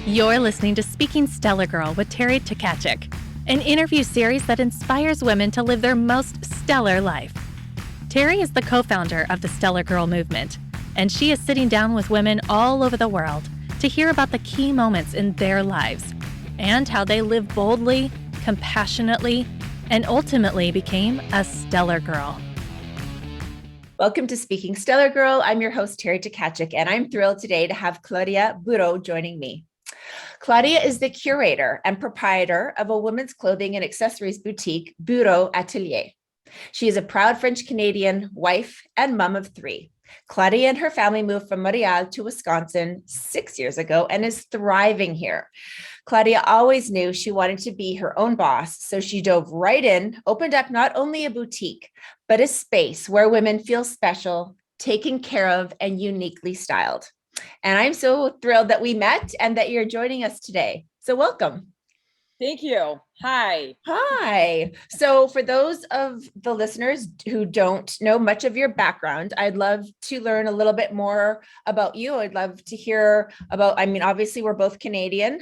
You're listening to Speaking Stellar Girl with Teri and an interview series that inspires women to live their most stellar life. Teri is the co-founder of the Stellar Girl movement, and she is sitting down with women all over the world to hear about the key moments in their lives and how they live boldly, compassionately, and ultimately became a stellar girl. Welcome to Speaking Stellar Girl. I'm your host, Teri, and I'm thrilled today to have Claudia Bureau joining me. Claudia is the curator and proprietor of a women's clothing and accessories boutique, BuroAtelier. She is a proud French-Canadian wife and mom of 3. Claudia and her family moved from Montreal to Wisconsin 6 years ago and is thriving here. Claudia always knew she wanted to be her own boss, so she dove right in, opened up not only a boutique, but a space where women feel special, taken care of, and uniquely styled. And I'm so thrilled that we met and that you're joining us today. So welcome. Thank you. Hi. Hi. So for those of the listeners who don't know much of your background, I'd love to learn a little bit more about you. I'd love to hear about, obviously we're both Canadian.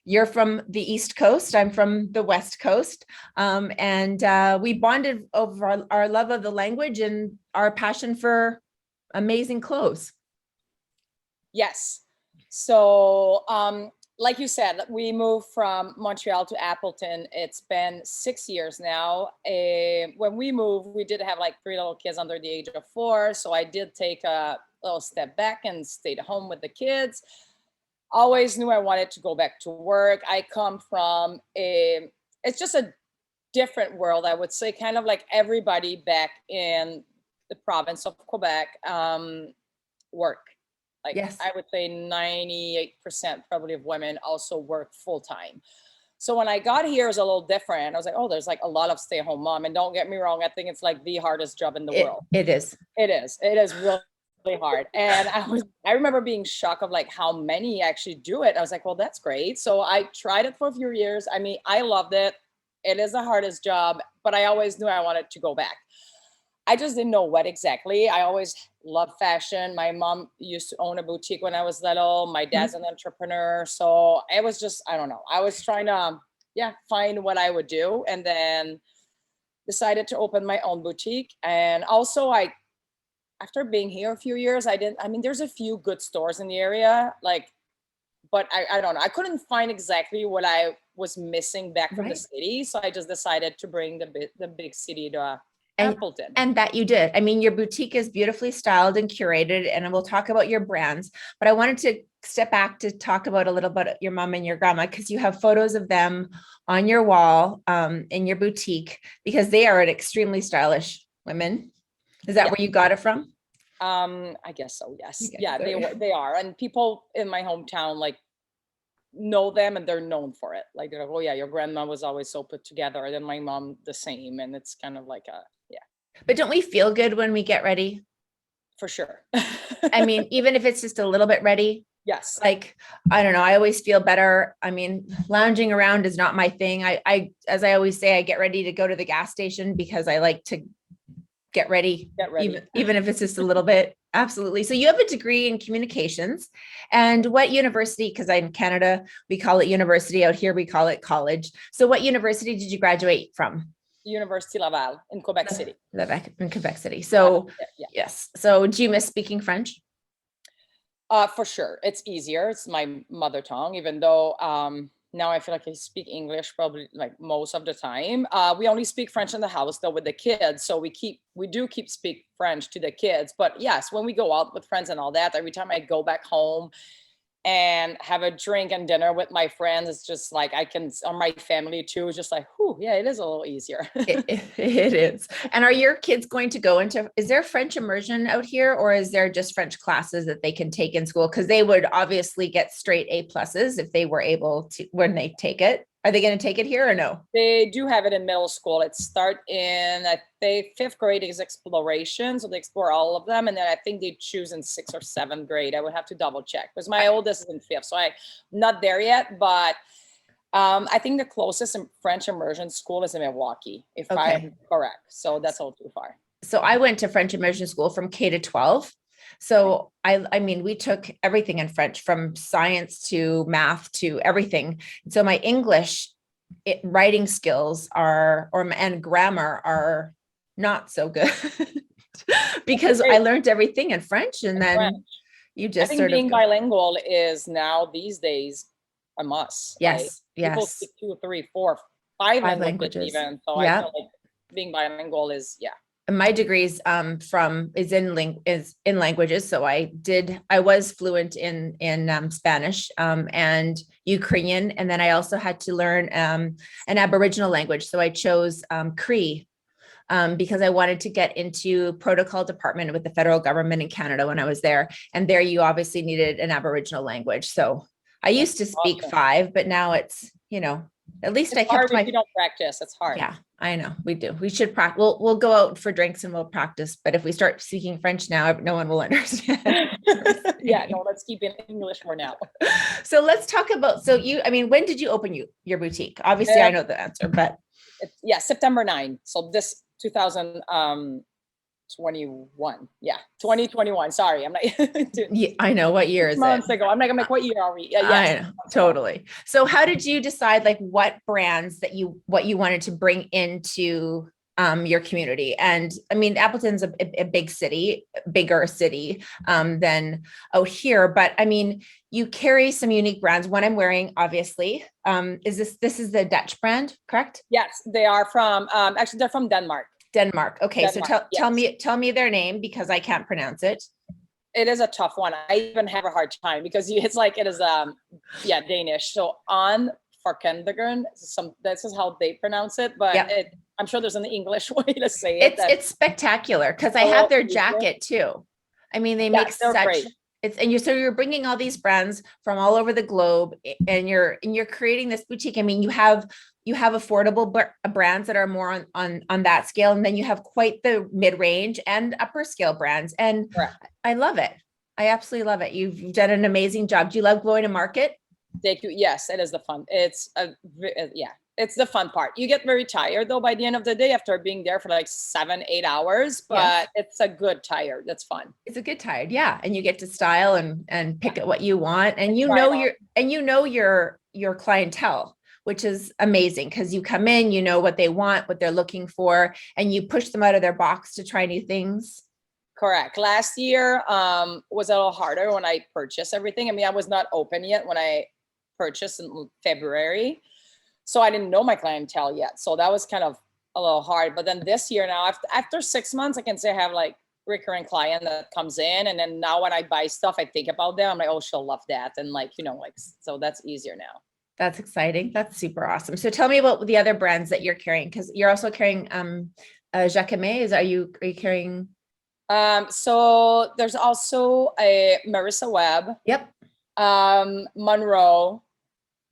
You're from the East Coast. I'm from the West Coast. And we bonded over our love of the language and our passion for amazing clothes. Yes. So, like you said, we moved from Montreal to Appleton. It's been 6 years now. When we moved, we did have like 3 little kids under the age of 4. So I did take a little step back and stayed home with the kids. Always knew I wanted to go back to work. I come from it's just a different world, I would say, kind of like everybody back in the province of Quebec work. Like yes. I would say 98% probably of women also work full time. So when I got here, it was a little different. I was like, oh, there's like a lot of stay-at-home mom. And don't get me wrong, I think it's like the hardest job in the world. It is. It is. It is really hard. And I remember being shocked of like how many actually do it. I was like, well, that's great. So I tried it for a few years. I loved it. It is the hardest job, but I always knew I wanted to go back. I just didn't know what exactly. I always loved fashion. My mom used to own a boutique when I was little. My dad's an entrepreneur. So it was just, I don't know. I was trying to, find what I would do. And then decided to open my own boutique. And also after being here a few years, there's a few good stores in the area, but I don't know. I couldn't find exactly what I was missing back from the city. So I just decided to bring the big city to Appleton. And that you did. Your boutique is beautifully styled and curated, and we'll talk about your brands, but I wanted to step back to talk about a little bit your mom and your grandma, because you have photos of them on your wall in your boutique, because they are an extremely stylish women. Is that where you got it from? I guess so. Yes. They are. And people in my hometown, know them, and they're known for it. Like, they're like, oh yeah, your grandma was always so put together. And then my mom, the same. And it's kind of like But don't we feel good when we get ready? For sure. Even if it's just a little bit ready. Yes. I don't know. I always feel better. Lounging around is not my thing. As I always say, I get ready to go to the gas station because I like to get ready. Even if it's just a little bit. Absolutely. So you have a degree in communications, and what university? Because in Canada, we call it university. Out here, we call it college. So what university did you graduate from? University Laval in Quebec City. In Quebec City. So yes. So do you miss speaking French? For sure. It's easier. It's my mother tongue, even though now I feel like I speak English probably like most of the time. We only speak French in the house though with the kids. So we do keep speak French to the kids. But yes, when we go out with friends and all that, every time I go back home and have a drink and dinner with my friends, it's just like or my family too, just like, whew, yeah, it is a little easier. It is. And are your kids going to go is there French immersion out here, or is there just French classes that they can take in school? Because they would obviously get straight A+ if they were able to, when they take it. Are they going to take it here or no? They do have it in middle school. It starts in, I think, 5th grade is exploration. So they explore all of them. And then I think they choose in 6th or 7th grade. I would have to double check because my oldest is in 5th. So I'm not there yet. But I think the closest French immersion school is in Milwaukee, if I'm correct. So that's all too far. So I went to French immersion school from K to 12. So I mean, we took everything in French, from science to math to everything. So my English writing skills and grammar are not so good because I learned everything in French, and then French. you I just think sort of being bilingual is now these days a must. Like, yes, people yes, speak 2, 3, 4, 5 5 languages languages. even. So I Yeah. feel like being bilingual is, yeah. And my degrees is in languages. So I was fluent in Spanish and Ukrainian, and then I also had to learn an Aboriginal language. So I chose Cree because I wanted to get into protocol department with the federal government in Canada when I was there. And there you obviously needed an Aboriginal language. So I used to speak awesome. 5, but now it's, at least It's I kept hard if you don't practice. It's hard. Yeah, I know. We do. We should practice. We'll go out for drinks and we'll practice. But if we start speaking French now, no one will understand. Yeah, no, let's keep it English for now. So let's talk about, when did you open your boutique? Obviously, I know the answer, but September 9. So this 2021. Yeah, 2021. Sorry, I'm not. yeah, I know. What year is it? Months ago. I'm like, what year are we? Yeah, I know, totally. So how did you decide like what brands what you wanted to bring into your community? And I mean, Appleton's a bigger city than out here, but I mean, you carry some unique brands. One I'm wearing, obviously, this is the Dutch brand, correct? Yes, they are from, actually they're from Denmark. Denmark. Okay. Denmark, So tell me their name, because I can't pronounce it. It is a tough one. I even have a hard time because it is Danish. So on for kindergarten, this is how they pronounce it, but I'm sure there's an English way to say it. It's spectacular because I have their jacket too. I mean, they make such great. So you're bringing all these brands from all over the globe, and you're creating this boutique. I mean, you have affordable brands that are more on that scale, and then you have quite the mid-range and upper scale brands. And I love it. I absolutely love it. You've done an amazing job. Do you love going to market? Thank you. Yes, it is the fun. It's it's the fun part. You get very tired though by the end of the day after being there for like 7-8 hours, but it's a good tired. That's fun. It's a good tired. Yeah. And you get to style and pick at what you want. And your clientele, which is amazing because you come in, you know what they want, what they're looking for, and you push them out of their box to try new things. Correct. Last year was a little harder when I purchased everything. I mean, I was not open yet when I purchased in February. So I didn't know my clientele yet. So that was kind of a little hard. But then this year now, after 6 months, I can say I have like recurring client that comes in. And then now when I buy stuff, I think about them. I'm like, oh, she'll love that. And so that's easier now. That's exciting. That's super awesome. So tell me about the other brands that you're carrying, because you're also carrying Jacquemet. Are you carrying? So there's also a Marissa Webb. Yep. Monroe.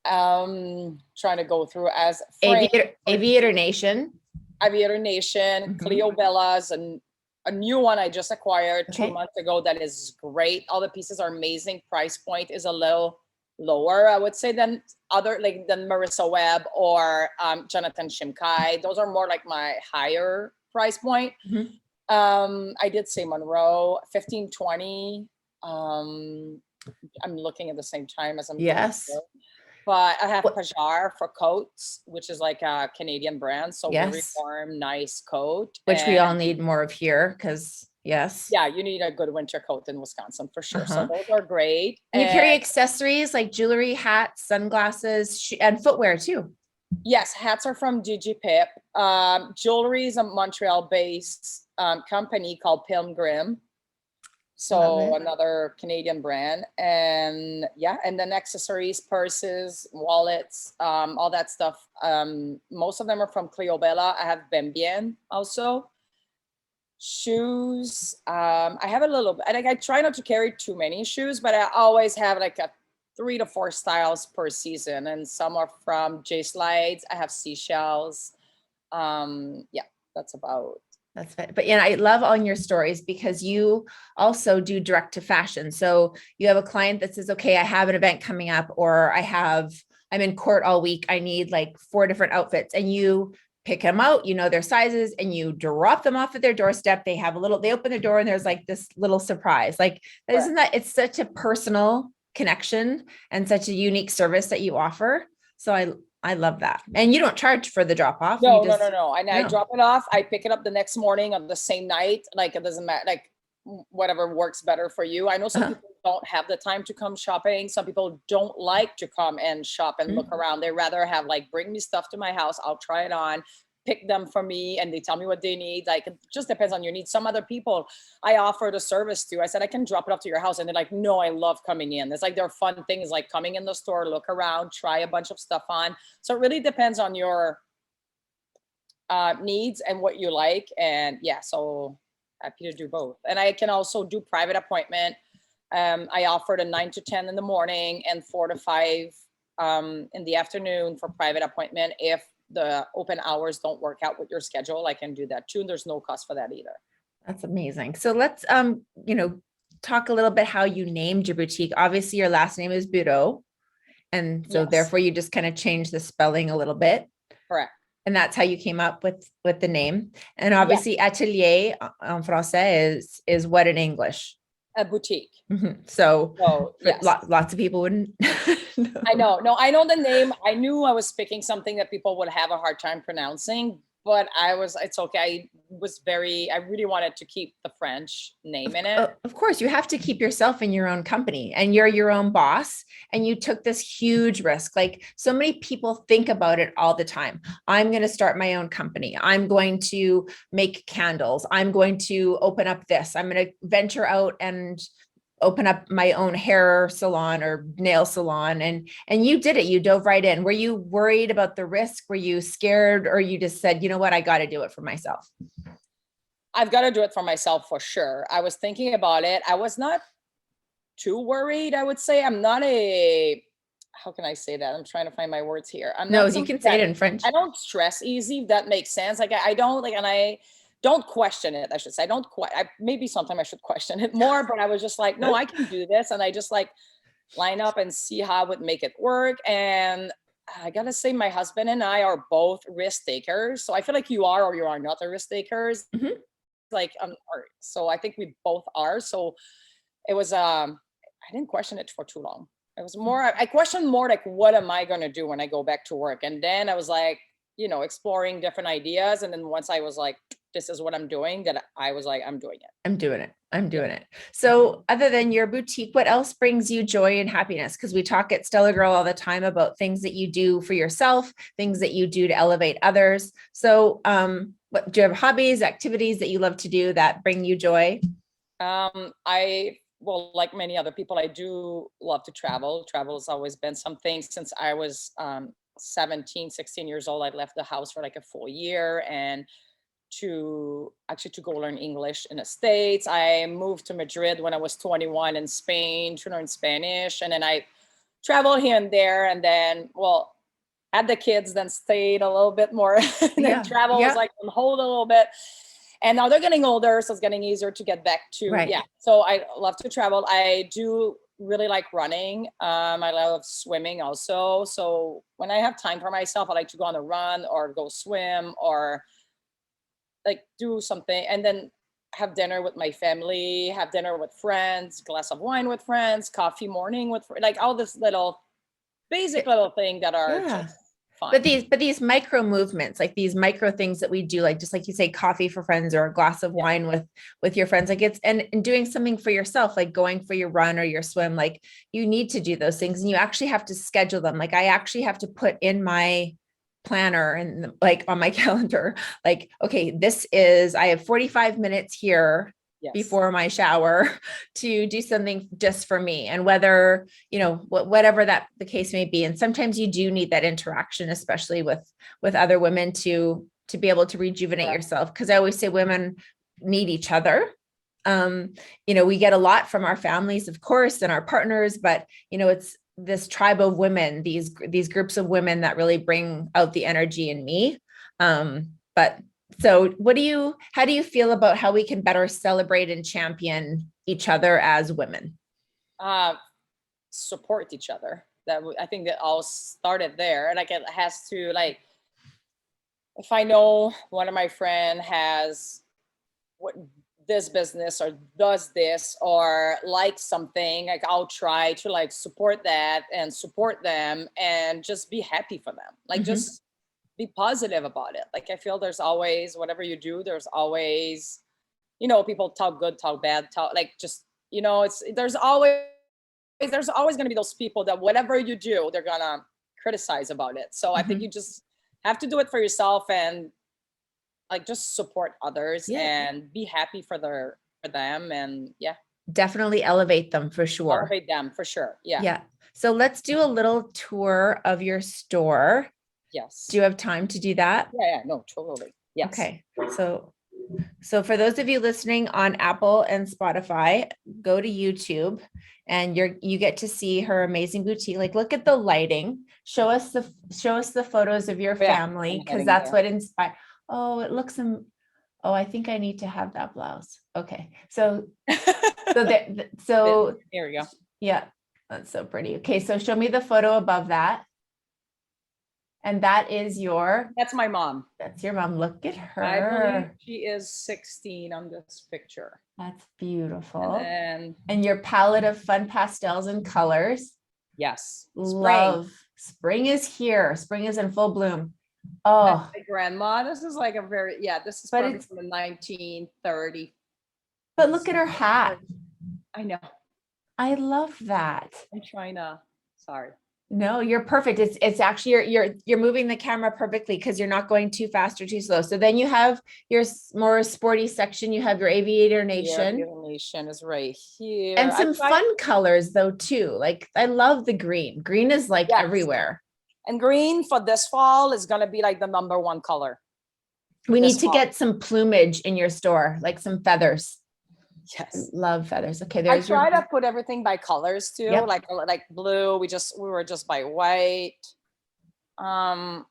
Trying to go through as Aviator Nation. Cleo Bella's and a new one I just acquired 2 months ago that is great. All the pieces are amazing. Price point is a little lower, I would say, than Marissa Webb or Jonathan Shimkai. Those are more like my higher price point. Mm-hmm. I did say Monroe, 1520. I'm looking at the same time as I'm but I have Pajar for coats, which is like a Canadian brand. So very warm, nice coat. Which we all need more of here because you need a good winter coat in Wisconsin for sure. So those are great. And you carry accessories like jewelry, hats, sunglasses, and footwear too. Yes, hats are from DigiPip. Jewelry is a Montreal-based company called Pilgrim. So another Canadian brand, and then accessories, purses, wallets, all that stuff. Most of them are from Cleo Bella. I have Bembien also. Shoes, I have a little bit. I try not to carry too many shoes, but I always have like 3 to 4 styles per season, and some are from J Slides. I have Seashells. That's about. That's it. But I love on your stories because you also do direct to fashion. So you have a client that says, okay, I have an event coming up, or I'm in court all week. I need like 4 different outfits. And you pick them out, you know, their sizes, and you drop them off at their doorstep. They open the door and there's like this little surprise. Like, isn't that, it's such a personal connection and such a unique service that you offer. So I love that. And you don't charge for the drop off. No, You just, no. And I drop it off. I pick it up the next morning on the same night. Like, it doesn't matter, like whatever works better for you. I know some people don't have the time to come shopping. Some people don't like to come and shop and look around. They rather have like, bring me stuff to my house. I'll try it on, pick them for me, and they tell me what they need. Like, it just depends on your needs. Some other people I offered a service to, I said, I can drop it off to your house. And they're like, no, I love coming in. It's like their fun thing is like coming in the store, look around, try a bunch of stuff on. So it really depends on your needs and what you like. And yeah, so happy to do both. And I can also do private appointment. I offered a 9 to 10 in the morning and 4 to 5 in the afternoon for private appointment. If the open hours don't work out with your schedule, I can do that too. And there's no cost for that either. That's amazing. So let's, you know, talk a little bit how you named your boutique. Obviously your last name is Bureau. And so therefore you just kind of changed the spelling a little bit. Correct. And that's how you came up with the name. And obviously atelier en français is what in English? A boutique. So yes. Lots of people wouldn't know. I know. No, I know the name. I knew I was picking something that people would have a hard time pronouncing, but it's okay. I really wanted to keep the French name in it. Of course, you have to keep yourself in your own company, and you're your own boss, and you took this huge risk. Like, so many people think about it all the time. I'm going to start my own company. I'm going to make candles. I'm going to open up this. I'm going to venture out and open up my own hair salon or nail salon. And you did it. You dove right in. Were you worried about the risk? Were you scared, or you just said, you know what, I got to do it for myself? I've got to do it for myself for sure. I was thinking about it. I was not too worried. I would say I'm not how can I say that? I'm trying to find my words here. You can say it in French. I don't stress easy, if that makes sense. Like I don't like, and I don't question it. I should say, maybe sometime I should question it more, but I was just like, no, I can do this. And I just like line up and see how I would make it work. And I gotta say, my husband and I are both risk takers. So I feel like you are, or you are not a risk takers. Like, so I think we both are. So it was, I didn't question it for too long. It was more, I questioned more like, what am I going to do when I go back to work? And then I was like, you know, exploring different ideas. And then once I was like, this is what I'm doing, that I was like, I'm doing it. So other than your boutique, what else brings you joy and happiness? Because we talk at Stellar Girl all the time about things that you do for yourself, things that you do to elevate others. So what do you have, hobbies, activities that you love to do that bring you joy? Well, like many other people, I do love to travel. Travel has always been something since I was 17, 16 years old. I left the house for like a full year and to go learn English in the States. I moved to Madrid when I was 21 in Spain to learn Spanish. And then I traveled here and there, and then, well, had the kids, then stayed a little bit more. And then travel was like on hold a little bit. And now they're getting older, so it's getting easier to get back to, So I love to travel. I do really like running. I love swimming also. So when I have time for myself, I like to go on a run or go swim or like do something, and then have dinner with my family, have dinner with friends, glass of wine with friends, coffee morning with, like all this little basic little thing that are just fun. But these micro movements, like these micro things that we do, like just like you say, coffee for friends or a glass of wine with your friends, like it's, and doing something for yourself, like going for your run or your swim, like you need to do those things and you actually have to schedule them. Like I actually have to put in my planner and like on my calendar, like, okay, I have 45 minutes here before my shower to do something just for me. And whether, you know, whatever that the case may be. And sometimes you do need that interaction, especially with other women to be able to rejuvenate yourself. Cause I always say women need each other. You know, we get a lot from our families, of course, and our partners, but you know, it's this tribe of women, these groups of women that really bring out the energy in me. But so how do you feel about how we can better celebrate and champion each other as women? Support each other. I think that all started there. Like it has to, like, if I know one of my friend has what this business or does this or likes something, like I'll try to like support that and support them and just be happy for them. Like just be positive about it. Like I feel there's always, whatever you do, there's always, people talk good, talk bad, talk like just, there's always going to be those people that whatever you do, they're gonna criticize about it. So I think you just have to do it for yourself and like just support others and be happy for them. And definitely elevate them for sure. Elevate them for sure. Yeah. So let's do a little tour of your store. Yes. Do you have time to do that? Yeah. No, totally. Yes. Okay. So for those of you listening on Apple and Spotify, go to YouTube and you get to see her amazing boutique. Like, look at the lighting. Show us the photos of your family, because that's what inspired. Oh, it looks. I think I need to have that blouse. Okay. So there we go. Yeah. That's so pretty. Okay. So show me the photo above that. And that's my mom. That's your mom. Look at her. I believe she is 16 on this picture. That's beautiful. And your palette of fun pastels and colors. Yes. Spring is here. Spring is in full bloom. Oh, that's my grandma. This is like this is probably from the 1930s. But look at her hat. I know. I love that. I'm trying to, sorry. No, you're perfect. It's actually you're moving the camera perfectly because you're not going too fast or too slow. So then you have your more sporty section. You have your Aviator Nation. Aviator Nation is right here. And some fun colors though too. Like I love the green. Green is like everywhere. And green for this fall is gonna be like the number one color. We need to get some plumage in your store, like some feathers. Yes. Love feathers. Okay. I try to put everything by colors too. Yep. Like blue. We were just by white. The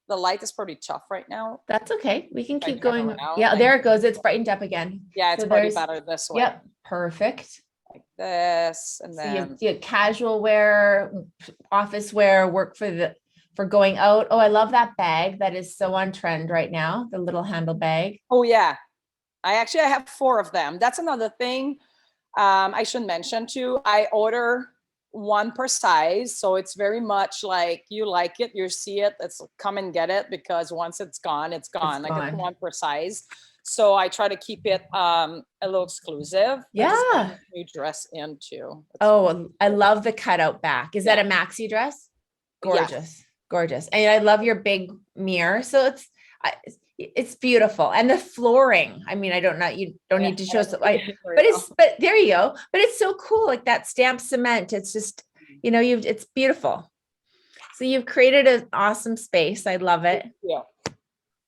light is pretty tough right now. That's okay. We can keep going. Yeah, there it goes. It's brightened up again. Yeah, it's probably better this way. Yep. Perfect. Like this. And then so you have casual wear, office wear, work for going out. Oh, I love that bag. That is so on trend right now. The little handle bag. Oh yeah. I have 4 of them. That's another thing I should mention too. I order 1 per size. So it's very much like you like it, you see it, let's come and get it, because once it's gone, it's gone. It's 1 per size. So I try to keep it a little exclusive. Yeah. New dress into. I love the cutout back. Is that a maxi dress? Gorgeous. Yeah. Gorgeous. And I love your big mirror. So it's beautiful. And the flooring, I mean, I don't know, you don't need to show us, but there you go. But it's so cool. Like that stamped cement. It's just, it's beautiful. So you've created an awesome space. I love it. Yeah.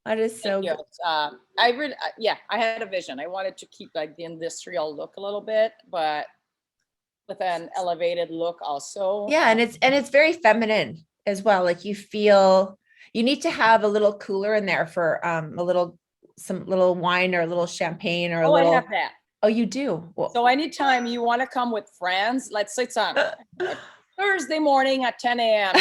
That is so good. I had a vision. I wanted to keep like the industrial look a little bit, but with an elevated look also. Yeah. And it's very feminine as well. Like you need to have a little cooler in there for some little wine or a little champagne or I have that. Oh, you do? Well, so anytime you want to come with friends, let's say it's on Thursday morning at 10 a.m.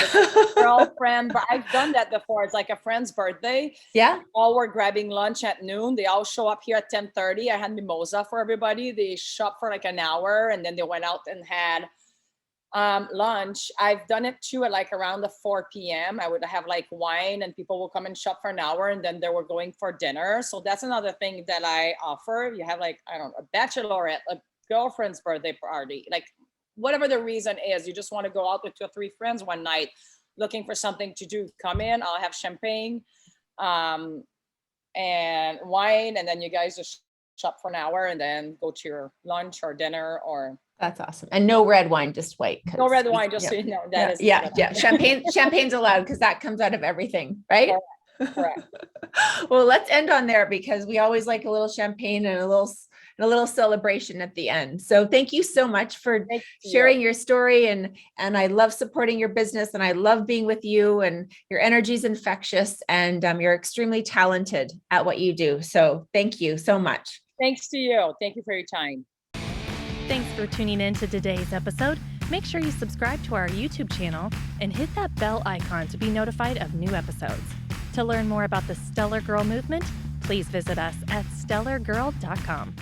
Girlfriend, but I've done that before. It's like a friend's birthday. Yeah. All were grabbing lunch at noon. They all show up here at 10:30. I had mimosa for everybody. They shop for like an hour and then they went out and had lunch. I've done it too at like around the 4 p.m. I would have like wine and people will come and shop for an hour and then they were going for dinner. So that's another thing that I offer. You have like, I don't know, a bachelorette, a girlfriend's birthday party, like whatever the reason is, you just want to go out with 2 or 3 friends one night looking for something to do. Come in, I'll have champagne and wine, and then you guys just shop for an hour and then go to your lunch or dinner or. That's awesome. And no red wine, just white. No red wine, just so you know. Yeah. Champagne's allowed because that comes out of everything, right? Correct. Well, let's end on there because we always like a little champagne and a little celebration at the end. So thank you so much for sharing your story. And I love supporting your business and I love being with you, and your energy is infectious, and you're extremely talented at what you do. So thank you so much. Thanks to you. Thank you for your time. Thanks for tuning in to today's episode. Make sure you subscribe to our YouTube channel and hit that bell icon to be notified of new episodes. To learn more about the Stellar Girl movement, please visit us at stellargirl.com.